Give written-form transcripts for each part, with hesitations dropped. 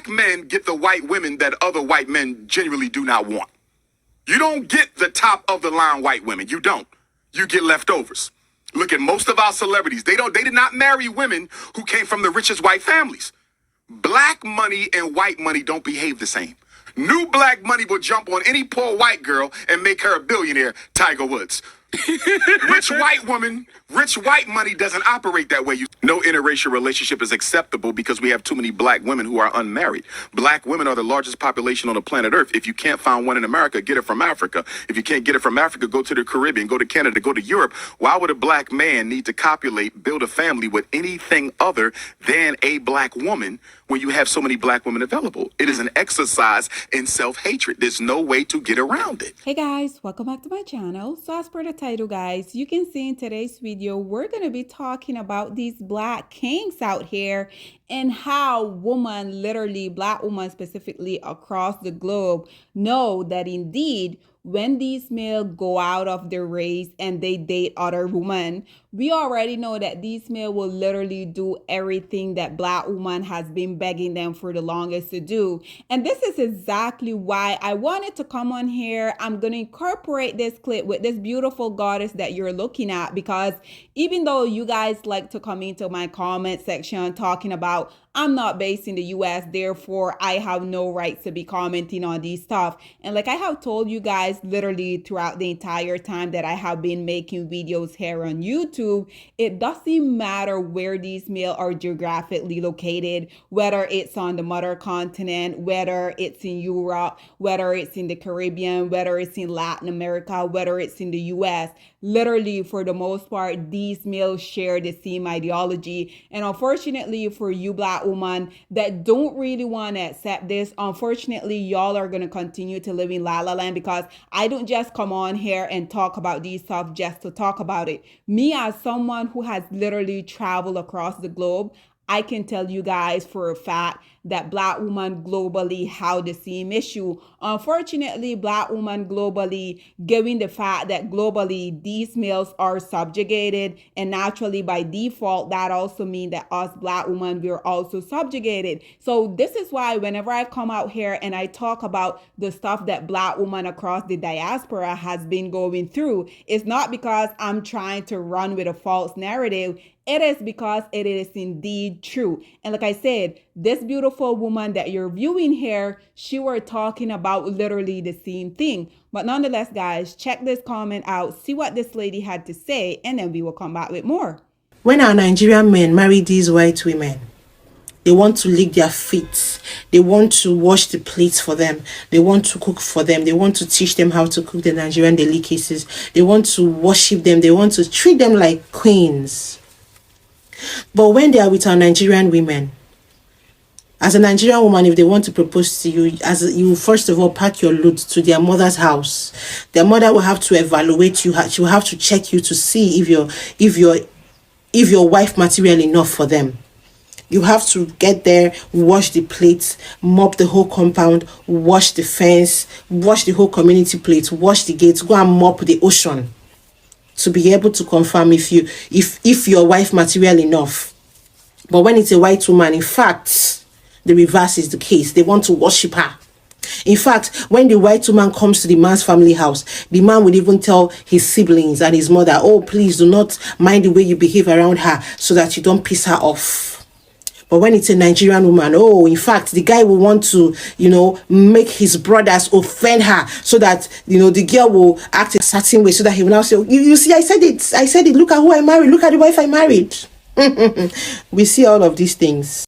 Black men get the white women that other white men genuinely do not want. You don't get the top of the line white women. You don't. You get leftovers. Look at most of our celebrities. They did not marry women who came from the richest white families. Black money and white money don't behave the same. New black money will jump on any poor white girl and make her a billionaire, Tiger Woods. Rich white woman, rich white money doesn't operate that way. No interracial relationship is acceptable because we have too many black women who are unmarried. Black women are the largest population on the planet Earth. If you can't find one in America, get it from Africa. If you can't get it from Africa, go to the Caribbean, go to Canada, go to Europe. Why would a black man need to copulate, build a family with anything other than a black woman when you have so many black women available? It is an exercise in self-hatred. There's no way to get around it. Hey guys, welcome back to my channel. So as per the title, guys, you can see in today's video, we're going to be talking about these black kings out here and how women, literally black women specifically across the globe, know that indeed when these males go out of their race and they date other women, we already know that these males will literally do everything that black woman has been begging them for the longest to do. And this is exactly why I wanted to come on here. I'm going to incorporate this clip with this beautiful goddess that you're looking at, because even though you guys like to come into my comment section talking about I'm not based in the US, therefore I have no rights to be commenting on these stuff. And like I have told you guys literally throughout the entire time that I have been making videos here on YouTube, it doesn't matter where these males are geographically located, whether it's on the mother continent, whether it's in Europe, whether it's in the Caribbean, whether it's in Latin America, whether it's in the US. Literally, for the most part, these males share the same ideology. And unfortunately, for you black women that don't really want to accept this, unfortunately, y'all are going to continue to live in La La Land, because I don't just come on here and talk about these stuff just to talk about it. Me, as someone who has literally traveled across the globe, I can tell you guys for a fact that black women globally have the same issue. Unfortunately, black women globally, given the fact that globally these males are subjugated, and naturally by default, that also means that us black women, we're also subjugated. So this is why whenever I come out here and I talk about the stuff that black women across the diaspora has been going through, it's not because I'm trying to run with a false narrative. It is because it is indeed true. And like I said, this beautiful woman that you're viewing here, she were talking about literally the same thing. But nonetheless, guys, check this comment out, see what this lady had to say, and then we will come back with more. When our Nigerian men marry these white women, they want to lick their feet. They want to wash the plates for them. They want to cook for them. They want to teach them how to cook the Nigerian delicacies. They want to worship them. They want to treat them like queens. But when they are with our Nigerian women, as a Nigerian woman, if they want to propose to you, you first of all pack your load to their mother's house. Their mother will have to evaluate you. She will have to check you to see if your wife material enough for them. You have to get there, wash the plates, mop the whole compound, wash the fence, wash the whole community plate, wash the gates, go and mop the ocean, to be able to confirm if your wife material enough. But when it's a white woman, in fact, the reverse is the case. They want to worship her. In fact, when the white woman comes to the man's family house, the man would even tell his siblings and his mother, oh, please do not mind the way you behave around her so that you don't piss her off. But when it's a Nigerian woman, oh, in fact, the guy will want to, make his brothers offend her so that, the girl will act a certain way so that he will now say, you see, I said it. Look at who I married. Look at the wife I married. We see all of these things.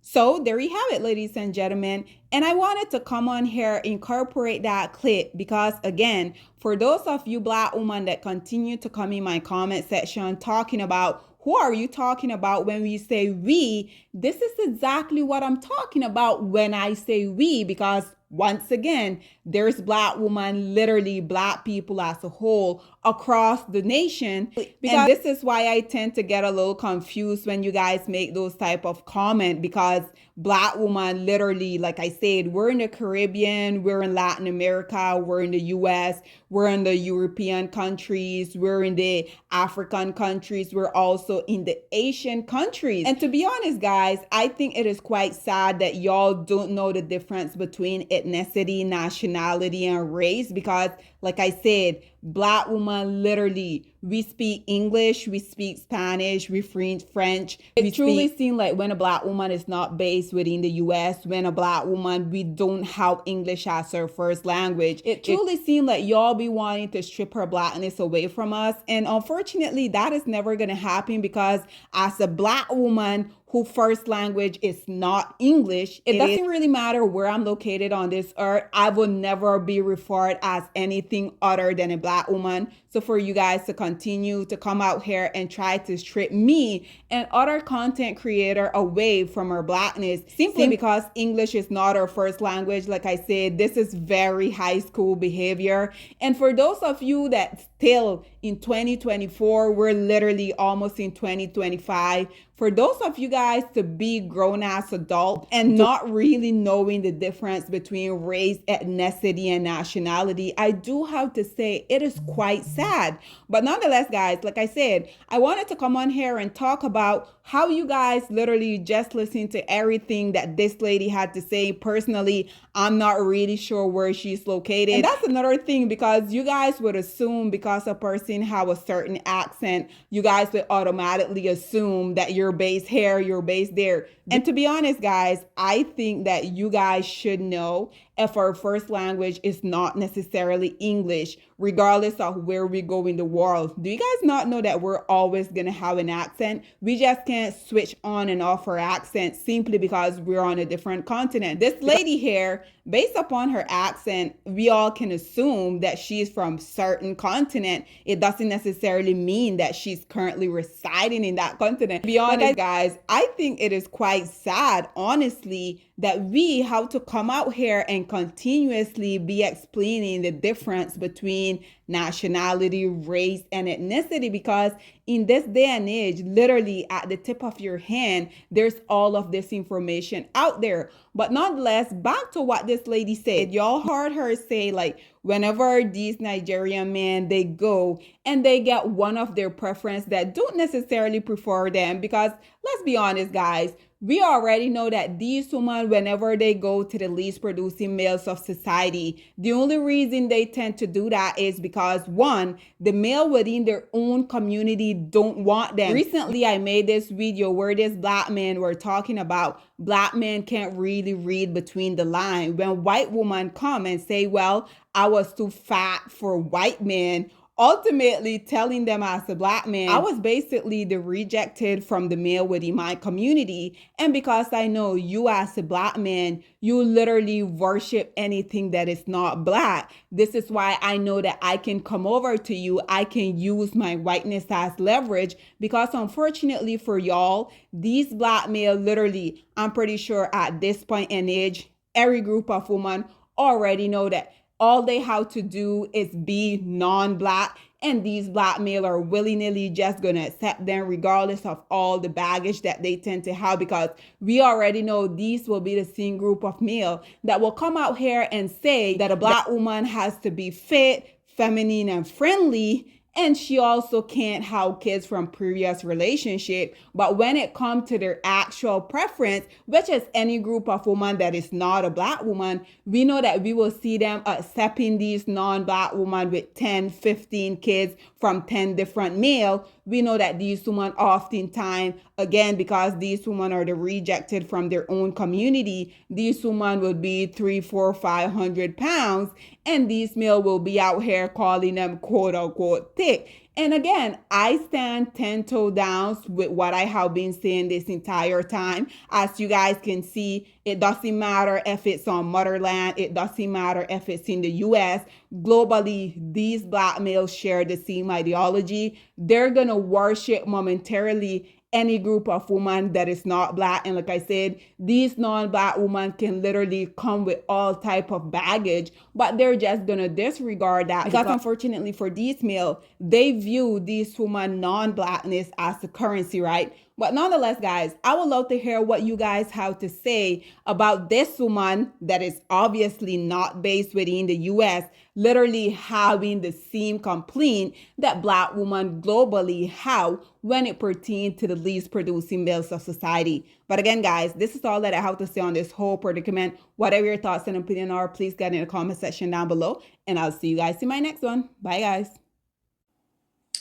So there you have it, ladies and gentlemen. And I wanted to come on here, incorporate that clip, because again, for those of you black women that continue to come in my comment section talking about who are you talking about when we say we, this is exactly what I'm talking about when I say we, because once again, there's black women, literally black people as a whole across the nation. And this is why I tend to get a little confused when you guys make those type of comment, because black woman, literally, like I said, we're in the Caribbean, we're in Latin America, we're in the US, we're in the European countries, we're in the African countries, we're also in the Asian countries. And to be honest, guys, I think it is quite sad that y'all don't know the difference between ethnicity, nationality, and race, because like I said, black woman, literally, we speak English, we speak Spanish, we speak French. It truly seems like when a black woman is not based within the US, when a black woman, we don't have English as her first language. It truly seems like y'all be wanting to strip her blackness away from us. And unfortunately, that is never going to happen, because as a black woman who first language is not English, it doesn't really matter where I'm located on this earth. I will never be referred as anything other than a black woman. So for you guys to continue to come out here and try to strip me and other content creator away from our blackness simply because English is not our first language, like I said, this is very high school behavior. And for those of you that still in 2024, we're literally almost in 2025. For those of you guys to be grown ass adult and not really knowing the difference between race, ethnicity, and nationality, I do have to say it is quite sad. But nonetheless, guys, like I said, I wanted to come on here and talk about how you guys literally just listen to everything that this lady had to say. Personally, I'm not really sure where she's located. And that's another thing, because you guys would assume because a person have a certain accent, you guys would automatically assume that you're based here, you're based there. And to be honest, guys, I think that you guys should know if our first language is not necessarily English, regardless of where we go in the world. Do you guys not know that we're always going to have an accent? We just can't switch on and off our accent simply because we're on a different continent. This lady here, based upon her accent, we all can assume that she's from certain continent. It doesn't necessarily mean that she's currently residing in that continent. To be honest, guys, I think it is quite sad, honestly, that we have to come out here and continuously be explaining the difference between nationality, race, and ethnicity, because in this day and age, literally at the tip of your hand, there's all of this information out there. But nonetheless, back to what this lady said, y'all heard her say, like, whenever these Nigerian men, they go and they get one of their preference that don't necessarily prefer them, because let's be honest, guys, we already know that these women, whenever they go to the least producing males of society, the only reason they tend to do that is because, one, the male within their own community don't want them. Recently, I made this video where this black men were talking about black men can't really read between the lines. When white women come and say, well, I was too fat for white men, ultimately telling them as a black man, I was basically the rejected from the male within my community. And because I know you as a black man, you literally worship anything that is not black. This is why I know that I can come over to you. I can use my whiteness as leverage, because unfortunately for y'all, these black males, literally, I'm pretty sure at this point in age, every group of women already know that all they have to do is be non-black, and these black males are willy-nilly just gonna accept them regardless of all the baggage that they tend to have, because we already know these will be the same group of male that will come out here and say that a black woman has to be fit, feminine, and friendly, and she also can't have kids from previous relationship. But when it comes to their actual preference, which is any group of women that is not a black woman, we know that we will see them accepting these non-black women with 10, 15 kids from 10 different males. We know that these women oftentimes, again, because these women are the rejected from their own community, these women will be 300, 400, 500 pounds, and these males will be out here calling them quote unquote thick. And again, I stand 10 toe down with what I have been saying this entire time. As you guys can see, it doesn't matter if it's on motherland. It doesn't matter if it's in the US. Globally, these black males share the same ideology. They're going to worship momentarily any group of women that is not black. And like I said, these non-black women can literally come with all type of baggage, but they're just gonna disregard that because unfortunately for these male, they view these women non-blackness as the currency, right? But nonetheless, guys, I would love to hear what you guys have to say about this woman that is obviously not based within the US, literally having the same complaint that black women globally have when it pertains to the least producing males of society. But again, guys, this is all that I have to say on this whole predicament. Whatever your thoughts and opinion are, please get in the comment section down below. And I'll see you guys in my next one. Bye, guys.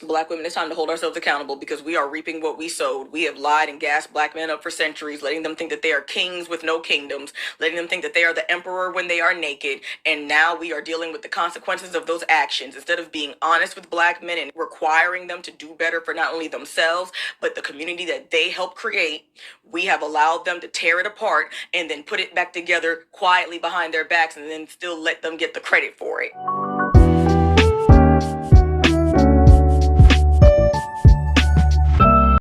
Black women, it's time to hold ourselves accountable because we are reaping what we sowed. We have lied and gassed black men up for centuries, letting them think that they are kings with no kingdoms, letting them think that they are the emperor when they are naked. And now we are dealing with the consequences of those actions. Instead of being honest with black men and requiring them to do better for not only themselves, but the community that they helped create, we have allowed them to tear it apart and then put it back together quietly behind their backs and then still let them get the credit for it.